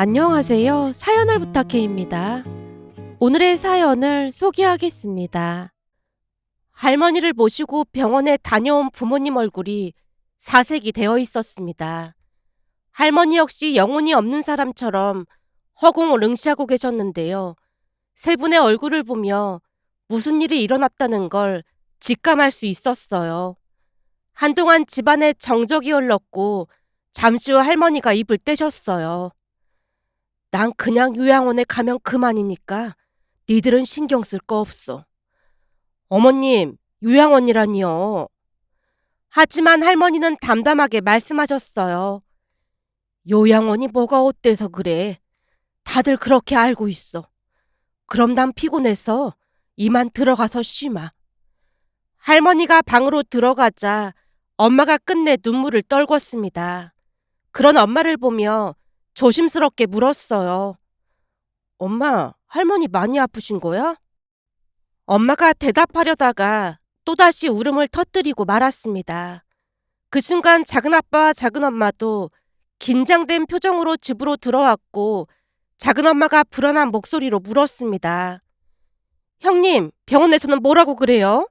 안녕하세요. 사연을 부탁해입니다. 오늘의 사연을 소개하겠습니다. 할머니를 모시고 병원에 다녀온 부모님 얼굴이 사색이 되어 있었습니다. 할머니 역시 영혼이 없는 사람처럼 허공을 응시하고 계셨는데요. 세 분의 얼굴을 보며 무슨 일이 일어났다는 걸 직감할 수 있었어요. 한동안 집안에 정적이 흘렀고 잠시 후 할머니가 입을 떼셨어요. 난 그냥 요양원에 가면 그만이니까 니들은 신경 쓸 거 없어. 어머님, 요양원이라니요. 하지만 할머니는 담담하게 말씀하셨어요. 요양원이 뭐가 어때서 그래? 다들 그렇게 알고 있어. 그럼 난 피곤해서 이만 들어가서 쉬마. 할머니가 방으로 들어가자 엄마가 끝내 눈물을 떨궜습니다. 그런 엄마를 보며 조심스럽게 물었어요. 엄마, 할머니 많이 아프신 거야? 엄마가 대답하려다가 또다시 울음을 터뜨리고 말았습니다. 그 순간 작은아빠와 작은엄마도 긴장된 표정으로 집으로 들어왔고 작은엄마가 불안한 목소리로 물었습니다. 형님, 병원에서는 뭐라고 그래요?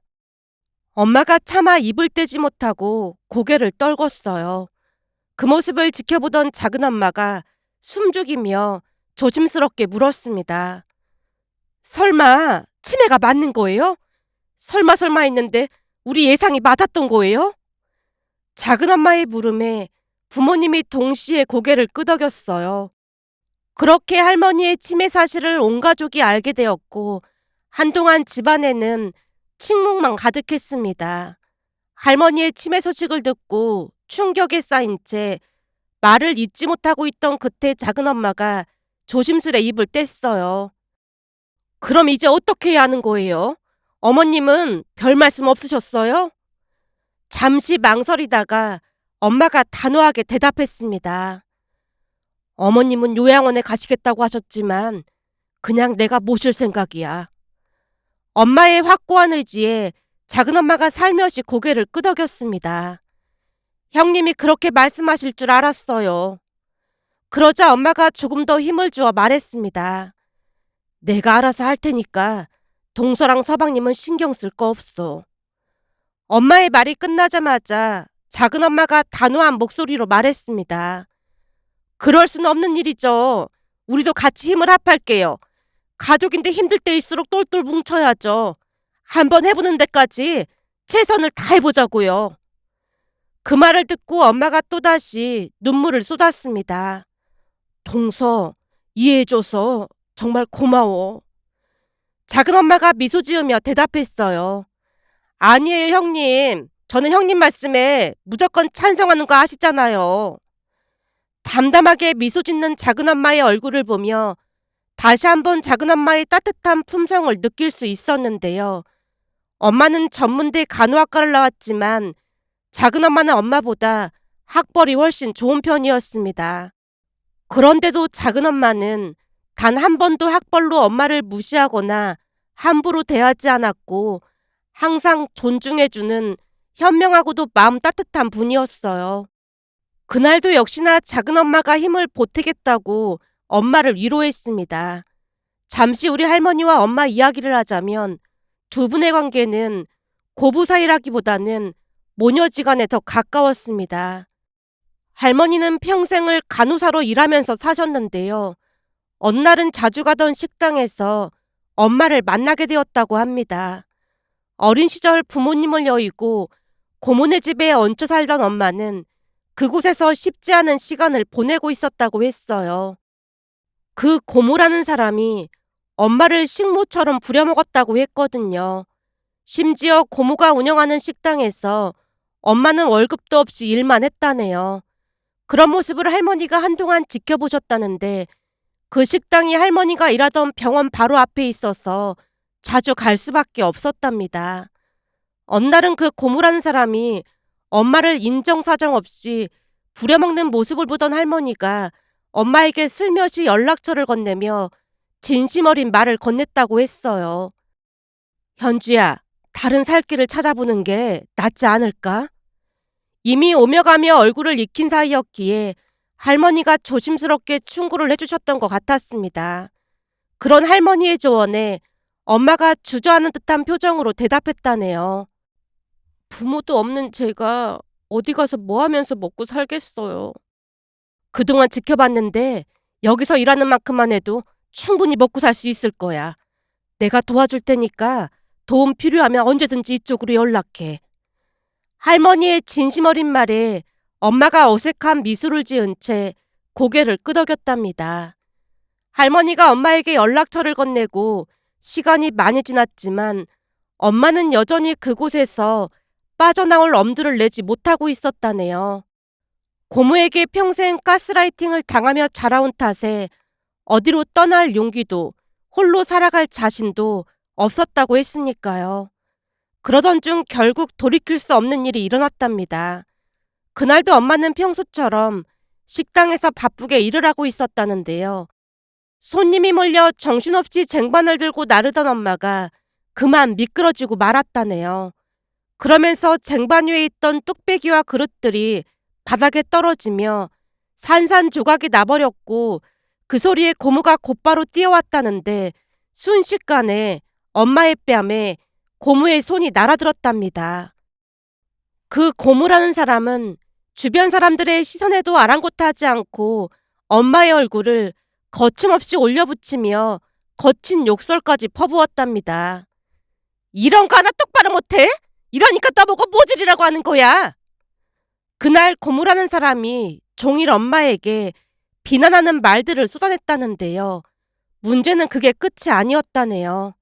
엄마가 차마 입을 떼지 못하고 고개를 떨궜어요. 그 모습을 지켜보던 작은엄마가 숨죽이며 조심스럽게 물었습니다. 설마 치매가 맞는 거예요? 설마 했는데 우리 예상이 맞았던 거예요? 작은엄마의 물음에 부모님이 동시에 고개를 끄덕였어요. 그렇게 할머니의 치매 사실을 온 가족이 알게 되었고 한동안 집안에는 침묵만 가득했습니다. 할머니의 치매 소식을 듣고 충격에 쌓인 채 말을 잇지 못하고 있던 그때 작은엄마가 조심스레 입을 뗐어요. 그럼 이제 어떻게 해야 하는 거예요? 어머님은 별 말씀 없으셨어요? 잠시 망설이다가 엄마가 단호하게 대답했습니다. 어머님은 요양원에 가시겠다고 하셨지만 그냥 내가 모실 생각이야. 엄마의 확고한 의지에 작은엄마가 살며시 고개를 끄덕였습니다. 형님이 그렇게 말씀하실 줄 알았어요. 그러자 엄마가 조금 더 힘을 주어 말했습니다. 내가 알아서 할 테니까 동서랑 서방님은 신경 쓸 거 없어. 엄마의 말이 끝나자마자 작은엄마가 단호한 목소리로 말했습니다. 그럴 수는 없는 일이죠. 우리도 같이 힘을 합할게요. 가족인데 힘들 때일수록 똘똘 뭉쳐야죠. 한번 해보는 데까지 최선을 다해보자고요. 그 말을 듣고 엄마가 또다시 눈물을 쏟았습니다. 동서, 이해해줘서 정말 고마워. 작은엄마가 미소 지으며 대답했어요. 아니에요, 형님. 저는 형님 말씀에 무조건 찬성하는 거 아시잖아요. 담담하게 미소 짓는 작은엄마의 얼굴을 보며 다시 한번 작은엄마의 따뜻한 품성을 느낄 수 있었는데요. 엄마는 전문대 간호학과를 나왔지만 작은엄마는 엄마보다 학벌이 훨씬 좋은 편이었습니다. 그런데도 작은엄마는 단 한 번도 학벌로 엄마를 무시하거나 함부로 대하지 않았고 항상 존중해주는 현명하고도 마음 따뜻한 분이었어요. 그날도 역시나 작은엄마가 힘을 보태겠다고 엄마를 위로했습니다. 잠시 우리 할머니와 엄마 이야기를 하자면 두 분의 관계는 고부 사이라기보다는 모녀지간에 더 가까웠습니다. 할머니는 평생을 간호사로 일하면서 사셨는데요. 어느 날은 자주 가던 식당에서 엄마를 만나게 되었다고 합니다. 어린 시절 부모님을 여의고 고모네 집에 얹혀 살던 엄마는 그곳에서 쉽지 않은 시간을 보내고 있었다고 했어요. 그 고모라는 사람이 엄마를 식모처럼 부려먹었다고 했거든요. 심지어 고모가 운영하는 식당에서 엄마는 월급도 없이 일만 했다네요. 그런 모습을 할머니가 한동안 지켜보셨다는데 그 식당이 할머니가 일하던 병원 바로 앞에 있어서 자주 갈 수밖에 없었답니다. 어느 날은 그 고모라는 사람이 엄마를 인정사정 없이 부려먹는 모습을 보던 할머니가 엄마에게 슬며시 연락처를 건네며 진심 어린 말을 건넸다고 했어요. 현주야, 다른 살 길을 찾아보는 게 낫지 않을까? 이미 오며 가며 얼굴을 익힌 사이였기에 할머니가 조심스럽게 충고를 해주셨던 것 같았습니다. 그런 할머니의 조언에 엄마가 주저하는 듯한 표정으로 대답했다네요. 부모도 없는 제가 어디 가서 뭐 하면서 먹고 살겠어요. 그동안 지켜봤는데 여기서 일하는 만큼만 해도 충분히 먹고 살 수 있을 거야. 내가 도와줄 테니까 도움 필요하면 언제든지 이쪽으로 연락해. 할머니의 진심 어린 말에 엄마가 어색한 미소를 지은 채 고개를 끄덕였답니다. 할머니가 엄마에게 연락처를 건네고 시간이 많이 지났지만 엄마는 여전히 그곳에서 빠져나올 엄두를 내지 못하고 있었다네요. 고모에게 평생 가스라이팅을 당하며 자라온 탓에 어디로 떠날 용기도 홀로 살아갈 자신도 없었다고 했으니까요. 그러던 중 결국 돌이킬 수 없는 일이 일어났답니다. 그날도 엄마는 평소처럼 식당에서 바쁘게 일을 하고 있었다는데요. 손님이 몰려 정신없이 쟁반을 들고 나르던 엄마가 그만 미끄러지고 말았다네요. 그러면서 쟁반 위에 있던 뚝배기와 그릇들이 바닥에 떨어지며 산산조각이 나버렸고 그 소리에 고모가 곧바로 뛰어왔다는데 순식간에 엄마의 뺨에 고모의 손이 날아들었답니다. 그 고모라는 사람은 주변 사람들의 시선에도 아랑곳하지 않고 엄마의 얼굴을 거침없이 올려붙이며 거친 욕설까지 퍼부었답니다. 이런 거 하나 똑바로 못해? 이러니까 나보고 모질이라고 하는 거야. 그날 고모라는 사람이 종일 엄마에게 비난하는 말들을 쏟아냈다는데요. 문제는 그게 끝이 아니었다네요.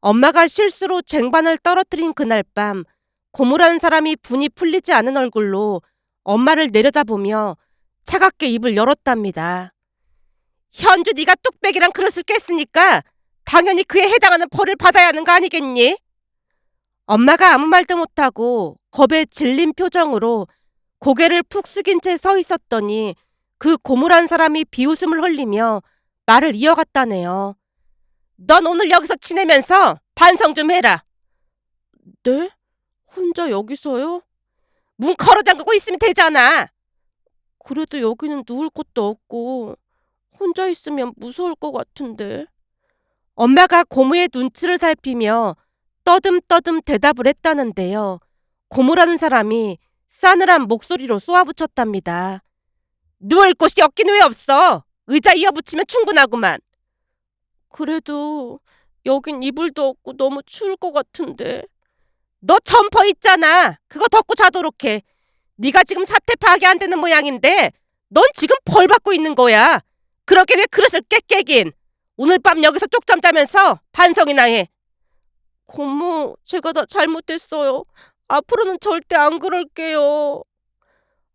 엄마가 실수로 쟁반을 떨어뜨린 그날 밤 고모라는 사람이 분이 풀리지 않은 얼굴로 엄마를 내려다보며 차갑게 입을 열었답니다. 현주 네가 뚝배기랑 그릇을 깼으니까 당연히 그에 해당하는 벌을 받아야 하는 거 아니겠니? 엄마가 아무 말도 못하고 겁에 질린 표정으로 고개를 푹 숙인 채 서 있었더니 그 고모란 사람이 비웃음을 흘리며 말을 이어갔다네요. 넌 오늘 여기서 지내면서 반성 좀 해라. 네? 혼자 여기서요? 문 걸어 잠그고 있으면 되잖아. 그래도 여기는 누울 곳도 없고 혼자 있으면 무서울 것 같은데. 엄마가 고모의 눈치를 살피며 떠듬떠듬 대답을 했다는데요. 고모라는 사람이 싸늘한 목소리로 쏘아붙였답니다. 누울 곳이 없긴 왜 없어? 의자 이어붙이면 충분하구만. 그래도 여긴 이불도 없고 너무 추울 것 같은데. 너 점퍼 있잖아. 그거 덮고 자도록 해. 네가 지금 사태 파악이 안 되는 모양인데 넌 지금 벌 받고 있는 거야. 그러게 왜 그릇을 깨긴. 오늘 밤 여기서 쪽잠 자면서 반성이나 해. 고모, 제가 다 잘못했어요. 앞으로는 절대 안 그럴게요.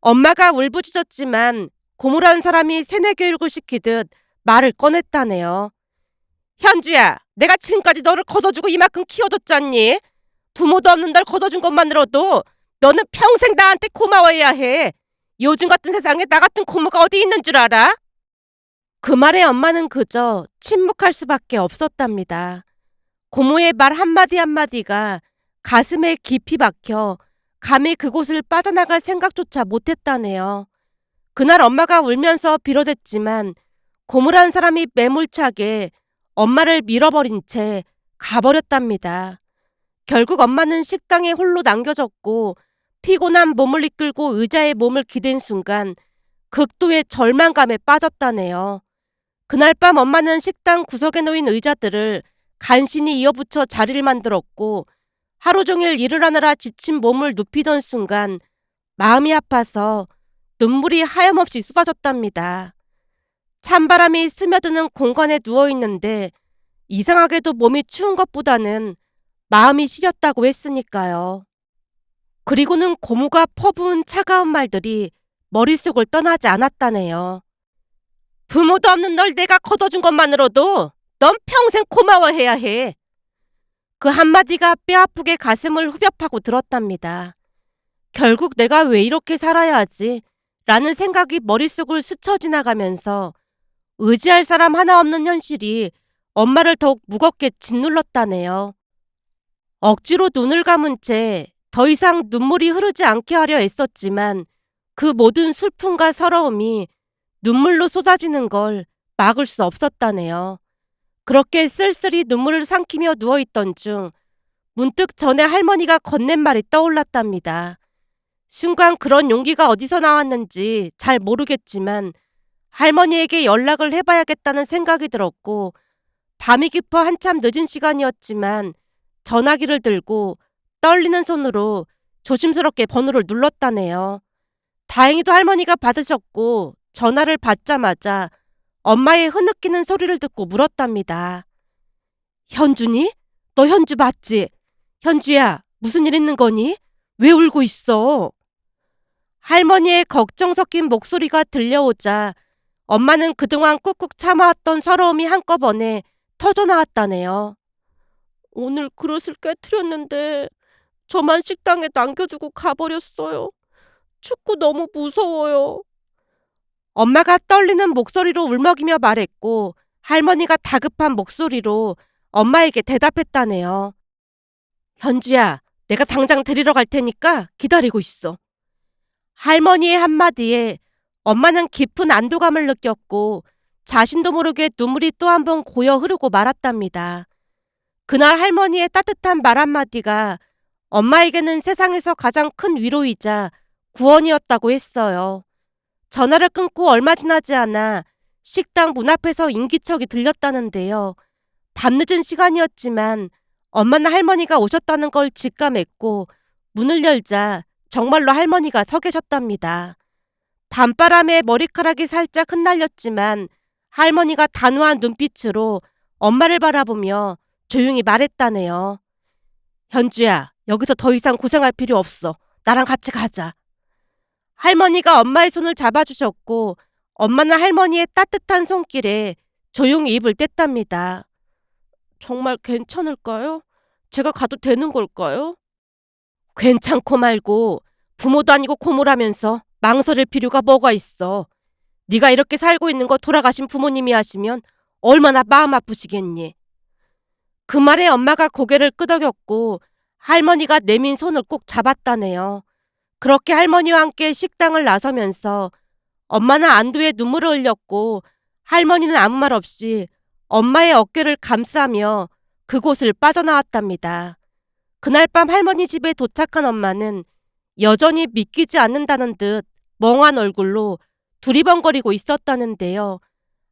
엄마가 울부짖었지만 고모라는 사람이 세뇌 교육을 시키듯 말을 꺼냈다네요. 현주야, 내가 지금까지 너를 걷어주고 이만큼 키워줬잖니? 부모도 없는 널 걷어준 것만으로도 너는 평생 나한테 고마워해야 해. 요즘 같은 세상에 나 같은 고모가 어디 있는 줄 알아? 그 말에 엄마는 그저 침묵할 수밖에 없었답니다. 고모의 말 한마디 한마디가 가슴에 깊이 박혀 감히 그곳을 빠져나갈 생각조차 못했다네요. 그날 엄마가 울면서 빌어댔지만 고모라는 사람이 매몰차게 엄마를 밀어버린 채 가버렸답니다. 결국 엄마는 식당에 홀로 남겨졌고 피곤한 몸을 이끌고 의자에 몸을 기댄 순간 극도의 절망감에 빠졌다네요. 그날 밤 엄마는 식당 구석에 놓인 의자들을 간신히 이어붙여 자리를 만들었고 하루 종일 일을 하느라 지친 몸을 눕히던 순간 마음이 아파서 눈물이 하염없이 쏟아졌답니다. 찬바람이 스며드는 공간에 누워있는데 이상하게도 몸이 추운 것보다는 마음이 시렸다고 했으니까요. 그리고는 고모가 퍼부은 차가운 말들이 머릿속을 떠나지 않았다네요. 부모도 없는 널 내가 걷어준 것만으로도 넌 평생 고마워해야 해. 그 한마디가 뼈아프게 가슴을 후벼 파고 들었답니다. 결국 내가 왜 이렇게 살아야 하지? 라는 생각이 머릿속을 스쳐 지나가면서 의지할 사람 하나 없는 현실이 엄마를 더욱 무겁게 짓눌렀다네요. 억지로 눈을 감은 채 더 이상 눈물이 흐르지 않게 하려 애썼지만 그 모든 슬픔과 서러움이 눈물로 쏟아지는 걸 막을 수 없었다네요. 그렇게 쓸쓸히 눈물을 삼키며 누워있던 중 문득 전에 할머니가 건넨 말이 떠올랐답니다. 순간 그런 용기가 어디서 나왔는지 잘 모르겠지만 할머니에게 연락을 해봐야겠다는 생각이 들었고, 밤이 깊어 한참 늦은 시간이었지만 전화기를 들고 떨리는 손으로 조심스럽게 번호를 눌렀다네요. 다행히도 할머니가 받으셨고 전화를 받자마자 엄마의 흐느끼는 소리를 듣고 물었답니다. 현준이? 너 현주 맞지? 현주야, 무슨 일 있는 거니? 왜 울고 있어? 할머니의 걱정 섞인 목소리가 들려오자 엄마는 그동안 꾹꾹 참아왔던 서러움이 한꺼번에 터져나왔다네요. 오늘 그릇을 깨트렸는데 저만 식당에 남겨두고 가버렸어요. 춥고 너무 무서워요. 엄마가 떨리는 목소리로 울먹이며 말했고, 할머니가 다급한 목소리로 엄마에게 대답했다네요. 현주야, 내가 당장 데리러 갈 테니까 기다리고 있어. 할머니의 한마디에 엄마는 깊은 안도감을 느꼈고 자신도 모르게 눈물이 또 한 번 고여 흐르고 말았답니다. 그날 할머니의 따뜻한 말 한마디가 엄마에게는 세상에서 가장 큰 위로이자 구원이었다고 했어요. 전화를 끊고 얼마 지나지 않아 식당 문 앞에서 인기척이 들렸다는데요. 밤늦은 시간이었지만 엄마는 할머니가 오셨다는 걸 직감했고 문을 열자 정말로 할머니가 서 계셨답니다. 밤바람에 머리카락이 살짝 흩날렸지만 할머니가 단호한 눈빛으로 엄마를 바라보며 조용히 말했다네요. 현주야, 여기서 더 이상 고생할 필요 없어. 나랑 같이 가자. 할머니가 엄마의 손을 잡아주셨고 엄마는 할머니의 따뜻한 손길에 조용히 입을 뗐답니다. 정말 괜찮을까요? 제가 가도 되는 걸까요? 괜찮고 말고 부모도 아니고 고모라면서 망설일 필요가 뭐가 있어. 네가 이렇게 살고 있는 거 돌아가신 부모님이 하시면 얼마나 마음 아프시겠니. 그 말에 엄마가 고개를 끄덕였고 할머니가 내민 손을 꼭 잡았다네요. 그렇게 할머니와 함께 식당을 나서면서 엄마는 안도의 눈물을 흘렸고 할머니는 아무 말 없이 엄마의 어깨를 감싸며 그곳을 빠져나왔답니다. 그날 밤 할머니 집에 도착한 엄마는 여전히 믿기지 않는다는 듯 멍한 얼굴로 두리번거리고 있었다는데요.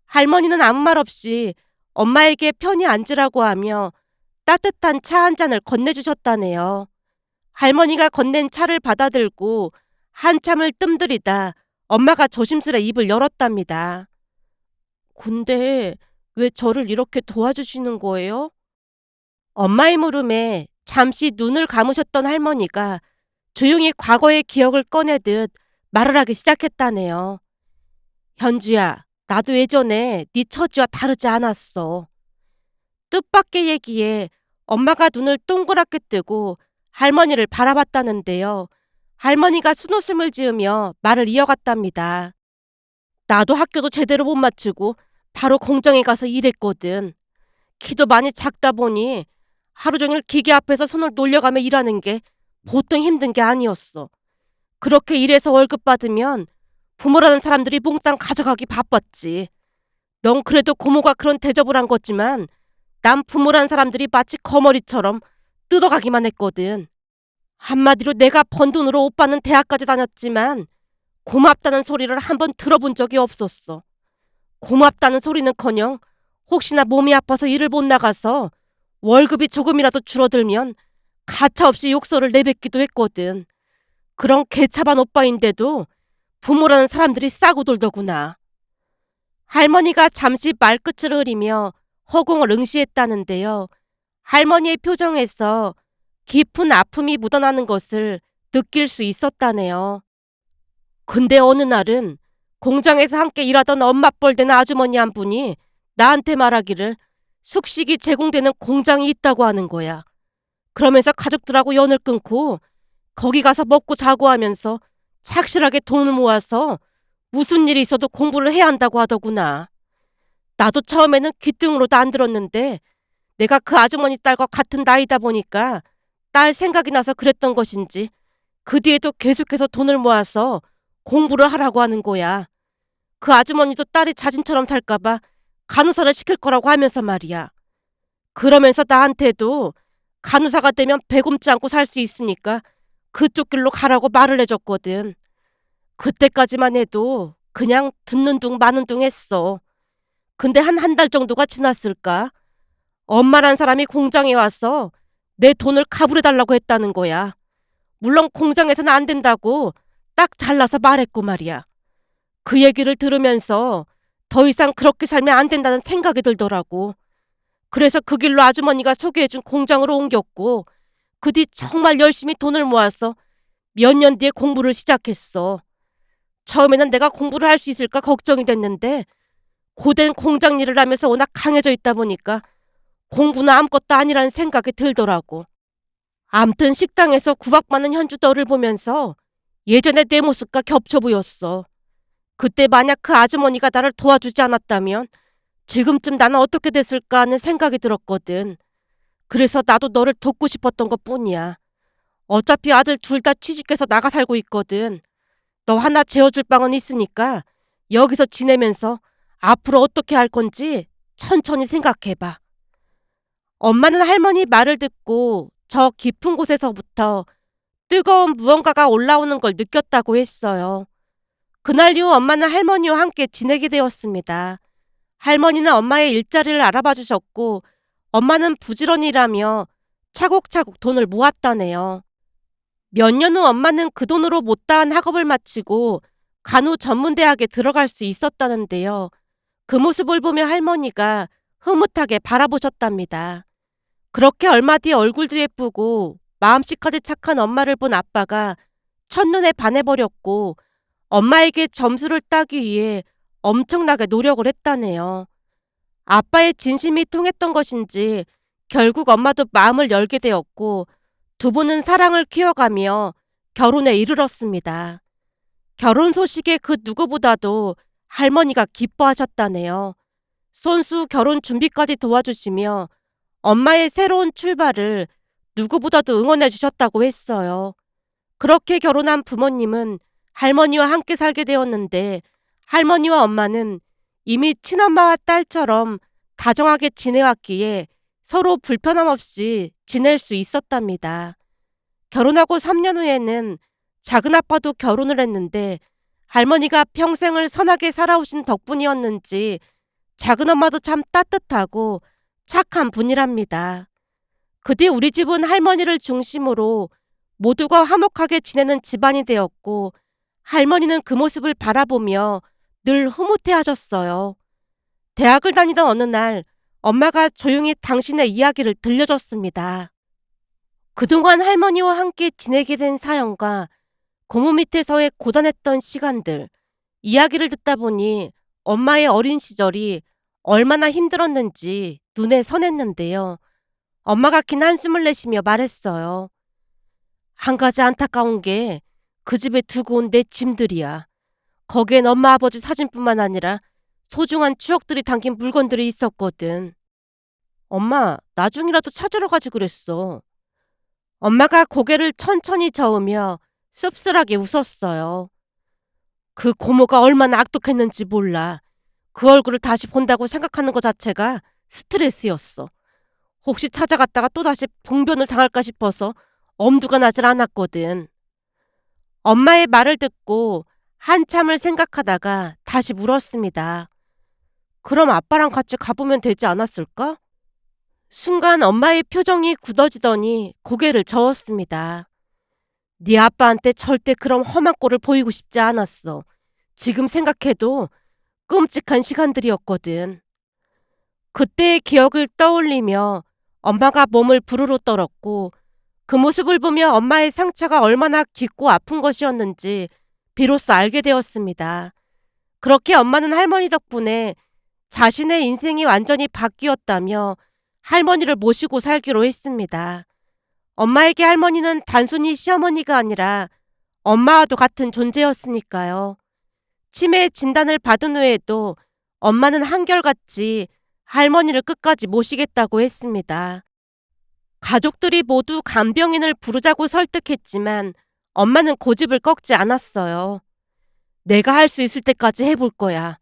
할머니는 아무 말 없이 엄마에게 편히 앉으라고 하며 따뜻한 차 한 잔을 건네주셨다네요. 할머니가 건넨 차를 받아들고 한참을 뜸들이다 엄마가 조심스레 입을 열었답니다. 근데 왜 저를 이렇게 도와주시는 거예요? 엄마의 물음에 잠시 눈을 감으셨던 할머니가 조용히 과거의 기억을 꺼내듯 말을 하기 시작했다네요. 현주야, 나도 예전에 네 처지와 다르지 않았어. 뜻밖의 얘기에 엄마가 눈을 동그랗게 뜨고 할머니를 바라봤다는데요. 할머니가 순웃음을 지으며 말을 이어갔답니다. 나도 학교도 제대로 못 마치고 바로 공장에 가서 일했거든. 키도 많이 작다 보니 하루 종일 기계 앞에서 손을 놀려가며 일하는 게 보통 힘든 게 아니었어. 그렇게 일해서 월급 받으면 부모라는 사람들이 몽땅 가져가기 바빴지. 넌 그래도 고모가 그런 대접을 한 거지만 난 부모라는 사람들이 마치 거머리처럼 뜯어가기만 했거든. 한마디로 내가 번 돈으로 오빠는 대학까지 다녔지만 고맙다는 소리를 한번 들어본 적이 없었어. 고맙다는 소리는커녕 혹시나 몸이 아파서 일을 못 나가서 월급이 조금이라도 줄어들면 가차없이 욕설을 내뱉기도 했거든. 그런 개차반 오빠인데도 부모라는 사람들이 싸고 돌더구나. 할머니가 잠시 말끝을 흐리며 허공을 응시했다는데요. 할머니의 표정에서 깊은 아픔이 묻어나는 것을 느낄 수 있었다네요. 근데 어느 날은 공장에서 함께 일하던 엄마뻘 된 아주머니 한 분이 나한테 말하기를 숙식이 제공되는 공장이 있다고 하는 거야. 그러면서 가족들하고 연을 끊고 거기 가서 먹고 자고 하면서 착실하게 돈을 모아서 무슨 일이 있어도 공부를 해야 한다고 하더구나. 나도 처음에는 귀등으로도 안 들었는데 내가 그 아주머니 딸과 같은 나이다 보니까 딸 생각이 나서 그랬던 것인지 그 뒤에도 계속해서 돈을 모아서 공부를 하라고 하는 거야. 그 아주머니도 딸이 자진처럼 살까봐 간호사를 시킬 거라고 하면서 말이야. 그러면서 나한테도 간호사가 되면 배 굶지 않고 살 수 있으니까 그쪽 길로 가라고 말을 해줬거든. 그때까지만 해도 그냥 듣는 둥 마는 둥 했어. 근데 한 달 정도가 지났을까? 엄마란 사람이 공장에 와서 내 돈을 가불해달라고 했다는 거야. 물론 공장에서는 안 된다고 딱 잘라서 말했고 말이야. 그 얘기를 들으면서 더 이상 그렇게 살면 안 된다는 생각이 들더라고. 그래서 그 길로 아주머니가 소개해준 공장으로 옮겼고 그 뒤 정말 열심히 돈을 모아서 몇 년 뒤에 공부를 시작했어. 처음에는 내가 공부를 할 수 있을까 걱정이 됐는데 고된 공장 일을 하면서 워낙 강해져 있다 보니까 공부는 아무것도 아니라는 생각이 들더라고. 암튼 식당에서 구박받는 현주 너를 보면서 예전의 내 모습과 겹쳐 보였어. 그때 만약 그 아주머니가 나를 도와주지 않았다면 지금쯤 나는 어떻게 됐을까 하는 생각이 들었거든. 그래서 나도 너를 돕고 싶었던 것뿐이야. 어차피 아들 둘 다 취직해서 나가 살고 있거든. 너 하나 재워줄 방은 있으니까 여기서 지내면서 앞으로 어떻게 할 건지 천천히 생각해봐. 엄마는 할머니 말을 듣고 저 깊은 곳에서부터 뜨거운 무언가가 올라오는 걸 느꼈다고 했어요. 그날 이후 엄마는 할머니와 함께 지내게 되었습니다. 할머니는 엄마의 일자리를 알아봐 주셨고 엄마는 부지런히 일하며 차곡차곡 돈을 모았다네요. 몇 년 후 엄마는 그 돈으로 못다한 학업을 마치고 간호전문대학에 들어갈 수 있었다는데요. 그 모습을 보며 할머니가 흐뭇하게 바라보셨답니다. 그렇게 얼마 뒤 얼굴도 예쁘고 마음씨까지 착한 엄마를 본 아빠가 첫눈에 반해버렸고 엄마에게 점수를 따기 위해 엄청나게 노력을 했다네요. 아빠의 진심이 통했던 것인지 결국 엄마도 마음을 열게 되었고 두 분은 사랑을 키워가며 결혼에 이르렀습니다. 결혼 소식에 그 누구보다도 할머니가 기뻐하셨다네요. 손수 결혼 준비까지 도와주시며 엄마의 새로운 출발을 누구보다도 응원해 주셨다고 했어요. 그렇게 결혼한 부모님은 할머니와 함께 살게 되었는데 할머니와 엄마는 이미 친엄마와 딸처럼 다정하게 지내왔기에 서로 불편함 없이 지낼 수 있었답니다. 결혼하고 3년 후에는 작은아빠도 결혼을 했는데 할머니가 평생을 선하게 살아오신 덕분이었는지 작은엄마도 참 따뜻하고 착한 분이랍니다. 그 뒤 우리 집은 할머니를 중심으로 모두가 화목하게 지내는 집안이 되었고 할머니는 그 모습을 바라보며 늘 흐뭇해 하셨어요. 대학을 다니던 어느 날 엄마가 조용히 당신의 이야기를 들려줬습니다. 그동안 할머니와 함께 지내게 된 사연과 고모 밑에서의 고단했던 시간들, 이야기를 듣다 보니 엄마의 어린 시절이 얼마나 힘들었는지 눈에 선했는데요. 엄마가 긴 한숨을 내쉬며 말했어요. 한 가지 안타까운 게 그 집에 두고 온 내 짐들이야. 거기엔 엄마 아버지 사진뿐만 아니라 소중한 추억들이 담긴 물건들이 있었거든. 엄마, 나중이라도 찾으러 가지 그랬어. 엄마가 고개를 천천히 저으며 씁쓸하게 웃었어요. 그 고모가 얼마나 악독했는지 몰라. 그 얼굴을 다시 본다고 생각하는 것 자체가 스트레스였어. 혹시 찾아갔다가 또다시 봉변을 당할까 싶어서 엄두가 나질 않았거든. 엄마의 말을 듣고 한참을 생각하다가 다시 물었습니다. 그럼 아빠랑 같이 가보면 되지 않았을까? 순간 엄마의 표정이 굳어지더니 고개를 저었습니다. 네 아빠한테 절대 그런 험한 꼴을 보이고 싶지 않았어. 지금 생각해도 끔찍한 시간들이었거든. 그때의 기억을 떠올리며 엄마가 몸을 부르르 떨었고 그 모습을 보며 엄마의 상처가 얼마나 깊고 아픈 것이었는지 비로소 알게 되었습니다. 그렇게 엄마는 할머니 덕분에 자신의 인생이 완전히 바뀌었다며 할머니를 모시고 살기로 했습니다. 엄마에게 할머니는 단순히 시어머니가 아니라 엄마와도 같은 존재였으니까요. 치매 진단을 받은 후에도 엄마는 한결같이 할머니를 끝까지 모시겠다고 했습니다. 가족들이 모두 간병인을 부르자고 설득했지만 엄마는 고집을 꺾지 않았어요. 내가 할 수 있을 때까지 해볼 거야.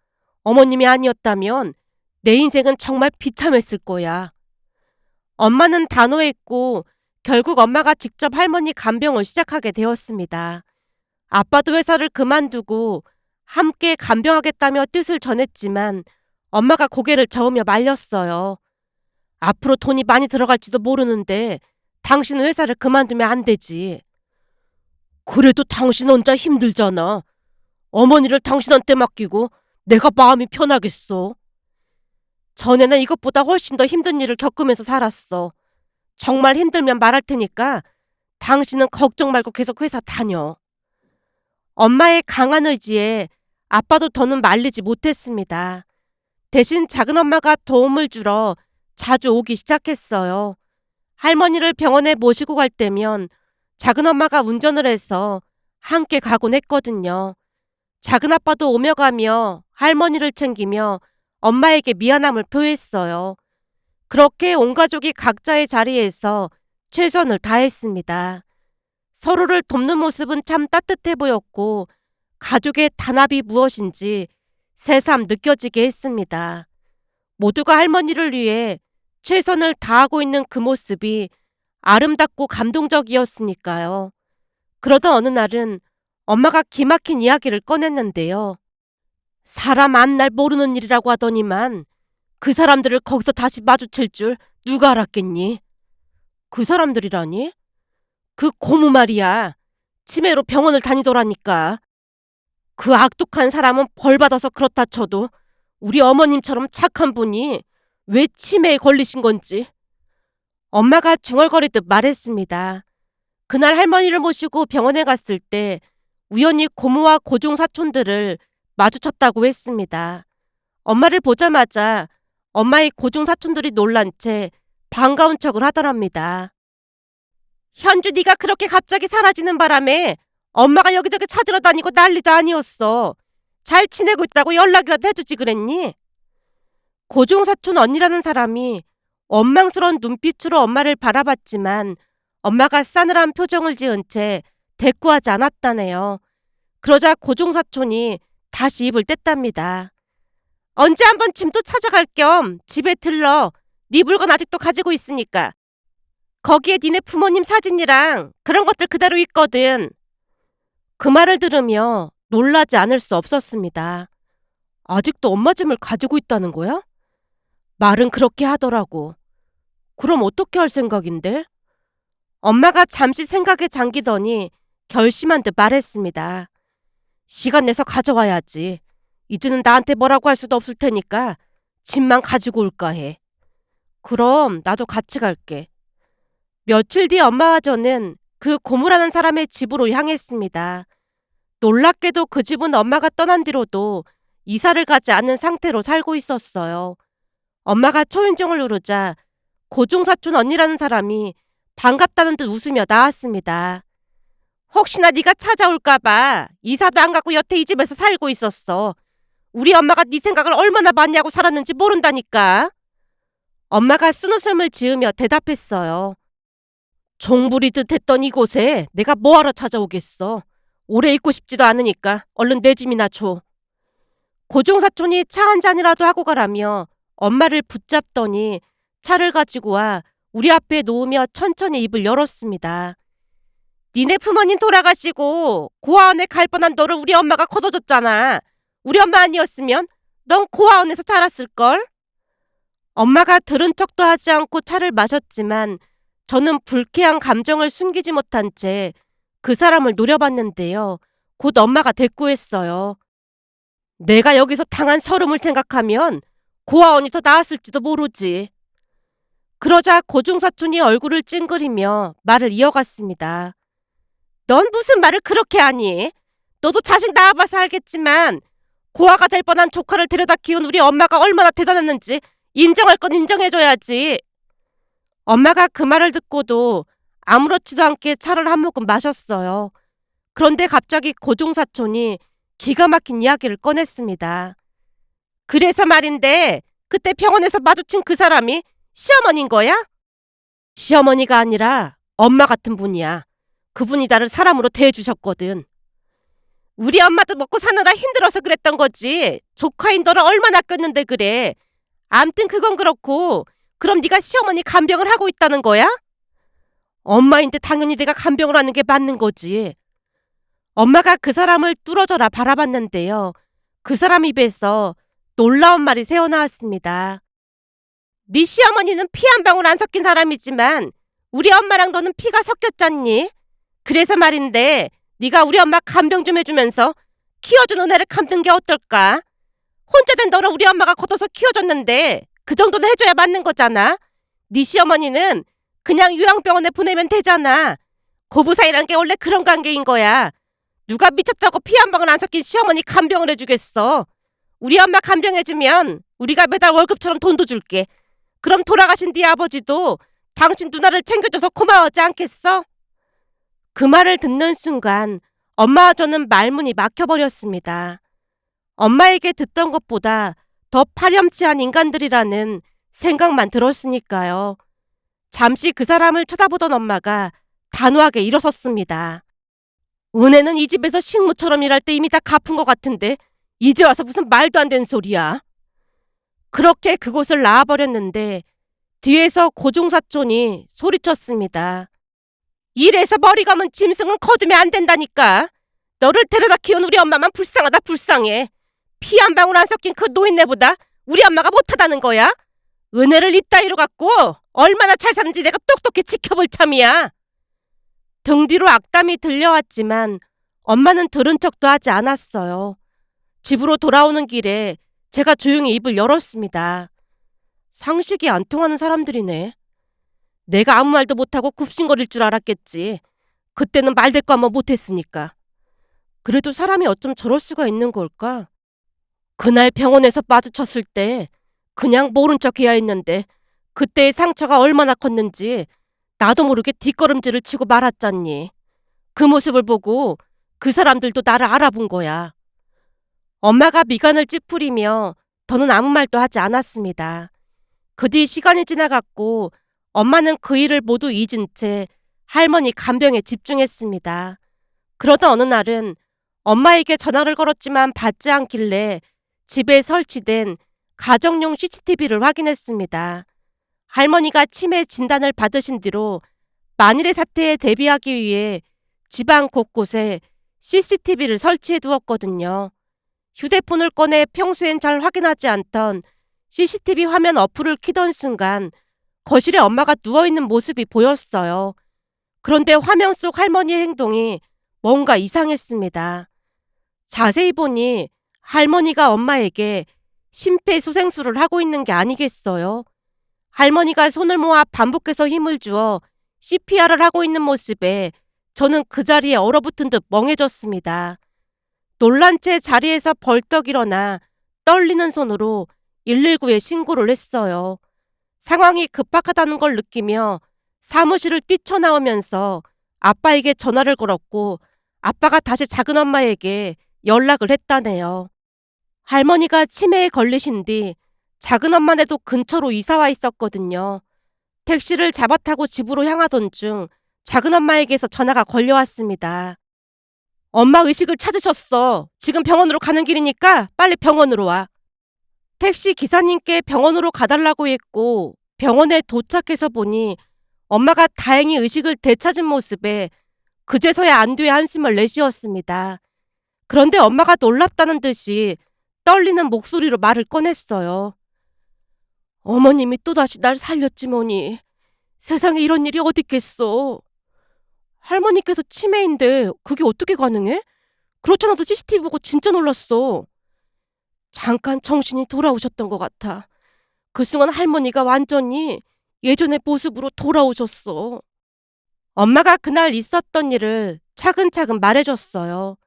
어머님이 아니었다면 내 인생은 정말 비참했을 거야. 엄마는 단호했고 결국 엄마가 직접 할머니 간병을 시작하게 되었습니다. 아빠도 회사를 그만두고 함께 간병하겠다며 뜻을 전했지만 엄마가 고개를 저으며 말렸어요. 앞으로 돈이 많이 들어갈지도 모르는데 당신은 회사를 그만두면 안 되지. 그래도 당신 혼자 힘들잖아. 어머니를 당신한테 맡기고 내가 마음이 편하겠어. 전에는 이것보다 훨씬 더 힘든 일을 겪으면서 살았어. 정말 힘들면 말할 테니까 당신은 걱정 말고 계속 회사 다녀. 엄마의 강한 의지에 아빠도 더는 말리지 못했습니다. 대신 작은 엄마가 도움을 주러 자주 오기 시작했어요. 할머니를 병원에 모시고 갈 때면 작은 엄마가 운전을 해서 함께 가곤 했거든요. 작은 아빠도 오며 가며 할머니를 챙기며 엄마에게 미안함을 표했어요. 그렇게 온 가족이 각자의 자리에서 최선을 다했습니다. 서로를 돕는 모습은 참 따뜻해 보였고 가족의 단합이 무엇인지 새삼 느껴지게 했습니다. 모두가 할머니를 위해 최선을 다하고 있는 그 모습이 아름답고 감동적이었으니까요. 그러던 어느 날은 엄마가 기막힌 이야기를 꺼냈는데요. 사람 앞날 모르는 일이라고 하더니만 그 사람들을 거기서 다시 마주칠 줄 누가 알았겠니? 그 사람들이라니? 그 고모 말이야. 치매로 병원을 다니더라니까. 그 악독한 사람은 벌 받아서 그렇다 쳐도 우리 어머님처럼 착한 분이 왜 치매에 걸리신 건지. 엄마가 중얼거리듯 말했습니다. 그날 할머니를 모시고 병원에 갔을 때 우연히 고모와 고종 사촌들을 마주쳤다고 했습니다. 엄마를 보자마자 엄마의 고종 사촌들이 놀란 채 반가운 척을 하더랍니다. 현주, 네가 그렇게 갑자기 사라지는 바람에 엄마가 여기저기 찾으러 다니고 난리도 아니었어. 잘 지내고 있다고 연락이라도 해주지 그랬니? 고종 사촌 언니라는 사람이 원망스러운 눈빛으로 엄마를 바라봤지만 엄마가 싸늘한 표정을 지은 채 대꾸하지 않았다네요. 그러자 고종 사촌이 다시 입을 뗐답니다. 언제 한번 짐도 찾아갈 겸 집에 들러. 네 물건 아직도 가지고 있으니까. 거기에 니네 부모님 사진이랑 그런 것들 그대로 있거든. 그 말을 들으며 놀라지 않을 수 없었습니다. 아직도 엄마 짐을 가지고 있다는 거야? 말은 그렇게 하더라고. 그럼 어떻게 할 생각인데? 엄마가 잠시 생각에 잠기더니 결심한 듯 말했습니다. 시간 내서 가져와야지. 이제는 나한테 뭐라고 할 수도 없을 테니까 짐만 가지고 올까 해. 그럼 나도 같이 갈게. 며칠 뒤 엄마와 저는 그 고모라는 사람의 집으로 향했습니다. 놀랍게도 그 집은 엄마가 떠난 뒤로도 이사를 가지 않은 상태로 살고 있었어요. 엄마가 초인종을 누르자 고종사촌 언니라는 사람이 반갑다는 듯 웃으며 나왔습니다. 혹시나 네가 찾아올까봐 이사도 안 가고 여태 이 집에서 살고 있었어. 우리 엄마가 네 생각을 얼마나 많이 하고 살았는지 모른다니까. 엄마가 쓴웃음을 지으며 대답했어요. 종부리듯 했던 이곳에 내가 뭐하러 찾아오겠어. 오래 있고 싶지도 않으니까 얼른 내 짐이나 줘. 고종사촌이 차 한 잔이라도 하고 가라며 엄마를 붙잡더니 차를 가지고 와 우리 앞에 놓으며 천천히 입을 열었습니다. 니네 부모님 돌아가시고 고아원에 갈 뻔한 너를 우리 엄마가 걷어줬잖아. 우리 엄마 아니었으면 넌 고아원에서 자랐을걸? 엄마가 들은 척도 하지 않고 차를 마셨지만 저는 불쾌한 감정을 숨기지 못한 채 그 사람을 노려봤는데요. 곧 엄마가 대꾸했어요. 내가 여기서 당한 서름을 생각하면 고아원이 더 나았을지도 모르지. 그러자 고종사촌이 얼굴을 찡그리며 말을 이어갔습니다. 넌 무슨 말을 그렇게 하니? 너도 자식 낳아봐서 알겠지만 고아가 될 뻔한 조카를 데려다 키운 우리 엄마가 얼마나 대단했는지 인정할 건 인정해줘야지. 엄마가 그 말을 듣고도 아무렇지도 않게 차를 한 모금 마셨어요. 그런데 갑자기 고종사촌이 기가 막힌 이야기를 꺼냈습니다. 그래서 말인데 그때 병원에서 마주친 그 사람이 시어머니인 거야? 시어머니가 아니라 엄마 같은 분이야. 그분이 나를 사람으로 대해주셨거든. 우리 엄마도 먹고 사느라 힘들어서 그랬던 거지. 조카인 너를 얼마나 아꼈는데 그래. 암튼 그건 그렇고 그럼 네가 시어머니 간병을 하고 있다는 거야? 엄마인데 당연히 내가 간병을 하는 게 맞는 거지. 엄마가 그 사람을 뚫어져라 바라봤는데요. 그 사람 입에서 놀라운 말이 새어나왔습니다. 네 시어머니는 피 한 방울 안 섞인 사람이지만 우리 엄마랑 너는 피가 섞였잖니? 그래서 말인데 네가 우리 엄마 간병 좀 해주면서 키워주는 애를 감는 게 어떨까? 혼자 된 너를 우리 엄마가 걷어서 키워줬는데 그 정도는 해줘야 맞는 거잖아. 네 시어머니는 그냥 요양병원에 보내면 되잖아. 고부 사이란 게 원래 그런 관계인 거야. 누가 미쳤다고 피 한 방울 안 섞인 시어머니 간병을 해주겠어. 우리 엄마 간병해주면 우리가 매달 월급처럼 돈도 줄게. 그럼 돌아가신 네 아버지도 당신 누나를 챙겨줘서 고마워하지 않겠어? 그 말을 듣는 순간 엄마와 저는 말문이 막혀버렸습니다. 엄마에게 듣던 것보다 더 파렴치한 인간들이라는 생각만 들었으니까요. 잠시 그 사람을 쳐다보던 엄마가 단호하게 일어섰습니다. 은혜는 이 집에서 식모처럼 일할 때 이미 다 갚은 것 같은데 이제 와서 무슨 말도 안 되는 소리야. 그렇게 그곳을 나와버렸는데 뒤에서 고종사촌이 소리쳤습니다. 이래서 머리 감은 짐승은 거두면 안 된다니까. 너를 데려다 키운 우리 엄마만 불쌍하다 불쌍해. 피 한 방울 안 섞인 그 노인네보다 우리 엄마가 못하다는 거야? 은혜를 이따위로 갖고 얼마나 잘 사는지 내가 똑똑히 지켜볼 참이야. 등 뒤로 악담이 들려왔지만 엄마는 들은 척도 하지 않았어요. 집으로 돌아오는 길에 제가 조용히 입을 열었습니다. 상식이 안 통하는 사람들이네. 내가 아무 말도 못하고 굽신거릴 줄 알았겠지. 그때는 말대꾸 한번 못했으니까. 그래도 사람이 어쩜 저럴 수가 있는 걸까? 그날 병원에서 마주쳤을 때 그냥 모른 척 해야 했는데 그때의 상처가 얼마나 컸는지 나도 모르게 뒷걸음질을 치고 말았잖니. 그 모습을 보고 그 사람들도 나를 알아본 거야. 엄마가 미간을 찌푸리며 더는 아무 말도 하지 않았습니다. 그 뒤 시간이 지나갔고 엄마는 그 일을 모두 잊은 채 할머니 간병에 집중했습니다. 그러던 어느 날은 엄마에게 전화를 걸었지만 받지 않길래 집에 설치된 가정용 CCTV를 확인했습니다. 할머니가 치매 진단을 받으신 뒤로 만일의 사태에 대비하기 위해 집안 곳곳에 CCTV를 설치해 두었거든요. 휴대폰을 꺼내 평소엔 잘 확인하지 않던 CCTV 화면 어플을 키던 순간 거실에 엄마가 누워있는 모습이 보였어요. 그런데 화면 속 할머니의 행동이 뭔가 이상했습니다. 자세히 보니 할머니가 엄마에게 심폐소생술을 하고 있는 게 아니겠어요? 할머니가 손을 모아 반복해서 힘을 주어 CPR을 하고 있는 모습에 저는 그 자리에 얼어붙은 듯 멍해졌습니다. 놀란 채 자리에서 벌떡 일어나 떨리는 손으로 119에 신고를 했어요. 상황이 급박하다는 걸 느끼며 사무실을 뛰쳐나오면서 아빠에게 전화를 걸었고 아빠가 다시 작은 엄마에게 연락을 했다네요. 할머니가 치매에 걸리신 뒤 작은 엄마네도 근처로 이사와 있었거든요. 택시를 잡아타고 집으로 향하던 중 작은 엄마에게서 전화가 걸려왔습니다. 엄마 의식을 찾으셨어. 지금 병원으로 가는 길이니까 빨리 병원으로 와. 택시 기사님께 병원으로 가달라고 했고 병원에 도착해서 보니 엄마가 다행히 의식을 되찾은 모습에 그제서야 안도의 한숨을 내쉬었습니다. 그런데 엄마가 놀랍다는 듯이 떨리는 목소리로 말을 꺼냈어요. 어머님이 또다시 날 살렸지 뭐니. 세상에 이런 일이 어딨겠어. 할머니께서 치매인데 그게 어떻게 가능해? 그렇잖아도 CCTV 보고 진짜 놀랐어. 잠깐 정신이 돌아오셨던 것 같아. 그 순간 할머니가 완전히 예전의 모습으로 돌아오셨어. 엄마가 그날 있었던 일을 차근차근 말해줬어요.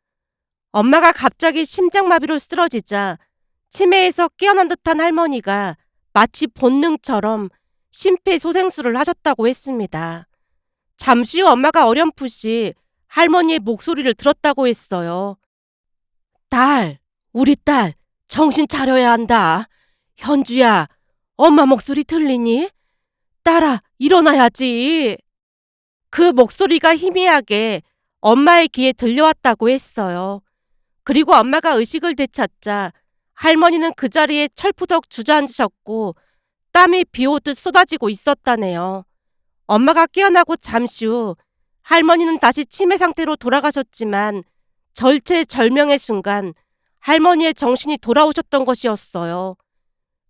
엄마가 갑자기 심장마비로 쓰러지자 치매에서 깨어난 듯한 할머니가 마치 본능처럼 심폐소생술을 하셨다고 했습니다. 잠시 후 엄마가 어렴풋이 할머니의 목소리를 들었다고 했어요. 딸, 우리 딸, 정신 차려야 한다. 현주야, 엄마 목소리 들리니? 딸아, 일어나야지. 그 목소리가 희미하게 엄마의 귀에 들려왔다고 했어요. 그리고 엄마가 의식을 되찾자 할머니는 그 자리에 철푸덕 주저앉으셨고 땀이 비 오듯 쏟아지고 있었다네요. 엄마가 깨어나고 잠시 후 할머니는 다시 치매 상태로 돌아가셨지만 절체절명의 순간 할머니의 정신이 돌아오셨던 것이었어요.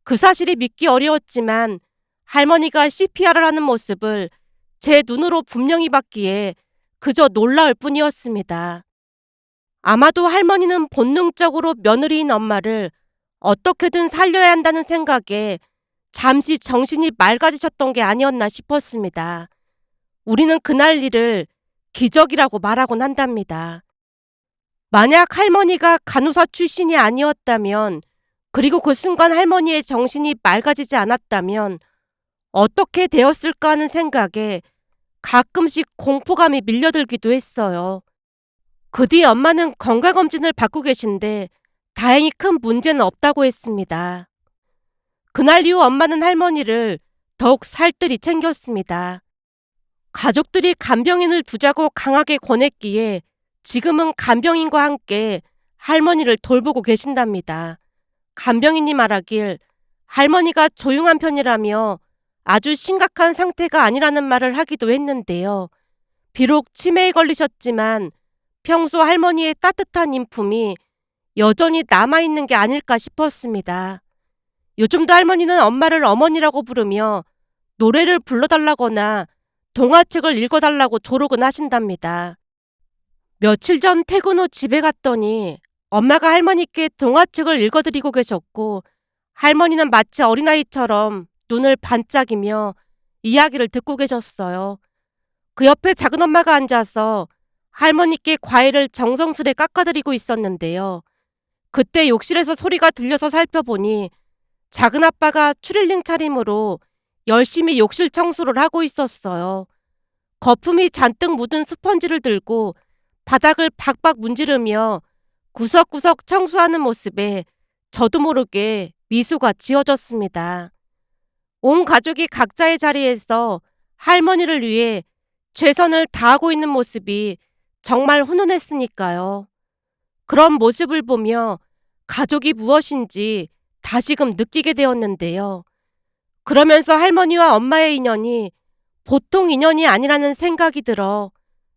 그 사실이 믿기 어려웠지만 할머니가 CPR을 하는 모습을 제 눈으로 분명히 봤기에 그저 놀라울 뿐이었습니다. 아마도 할머니는 본능적으로 며느리인 엄마를 어떻게든 살려야 한다는 생각에 잠시 정신이 맑아지셨던 게 아니었나 싶었습니다. 우리는 그날 일을 기적이라고 말하곤 한답니다. 만약 할머니가 간호사 출신이 아니었다면, 그리고 그 순간 할머니의 정신이 맑아지지 않았다면 어떻게 되었을까 하는 생각에 가끔씩 공포감이 밀려들기도 했어요. 그 뒤 엄마는 건강검진을 받고 계신데 다행히 큰 문제는 없다고 했습니다. 그날 이후 엄마는 할머니를 더욱 살뜰히 챙겼습니다. 가족들이 간병인을 두자고 강하게 권했기에 지금은 간병인과 함께 할머니를 돌보고 계신답니다. 간병인이 말하길 할머니가 조용한 편이라며 아주 심각한 상태가 아니라는 말을 하기도 했는데요. 비록 치매에 걸리셨지만 평소 할머니의 따뜻한 인품이 여전히 남아있는 게 아닐까 싶었습니다. 요즘도 할머니는 엄마를 어머니라고 부르며 노래를 불러달라거나 동화책을 읽어달라고 조르곤 하신답니다. 며칠 전 퇴근 후 집에 갔더니 엄마가 할머니께 동화책을 읽어드리고 계셨고 할머니는 마치 어린아이처럼 눈을 반짝이며 이야기를 듣고 계셨어요. 그 옆에 작은 엄마가 앉아서 할머니께 과일을 정성스레 깎아드리고 있었는데요. 그때 욕실에서 소리가 들려서 살펴보니 작은 아빠가 추릴링 차림으로 열심히 욕실 청소를 하고 있었어요. 거품이 잔뜩 묻은 스펀지를 들고 바닥을 박박 문지르며 구석구석 청소하는 모습에 저도 모르게 미소가 지어졌습니다. 온 가족이 각자의 자리에서 할머니를 위해 최선을 다하고 있는 모습이 정말 훈훈했으니까요. 그런 모습을 보며 가족이 무엇인지 다시금 느끼게 되었는데요. 그러면서 할머니와 엄마의 인연이 보통 인연이 아니라는 생각이 들어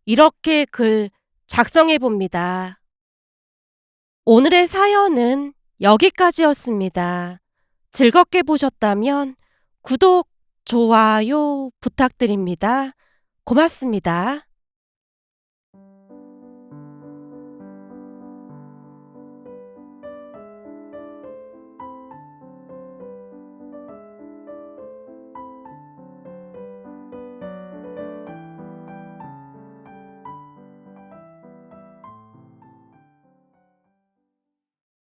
이렇게 글 작성해 봅니다. 오늘의 사연은 여기까지였습니다. 즐겁게 보셨다면 구독, 좋아요 부탁드립니다. 고맙습니다.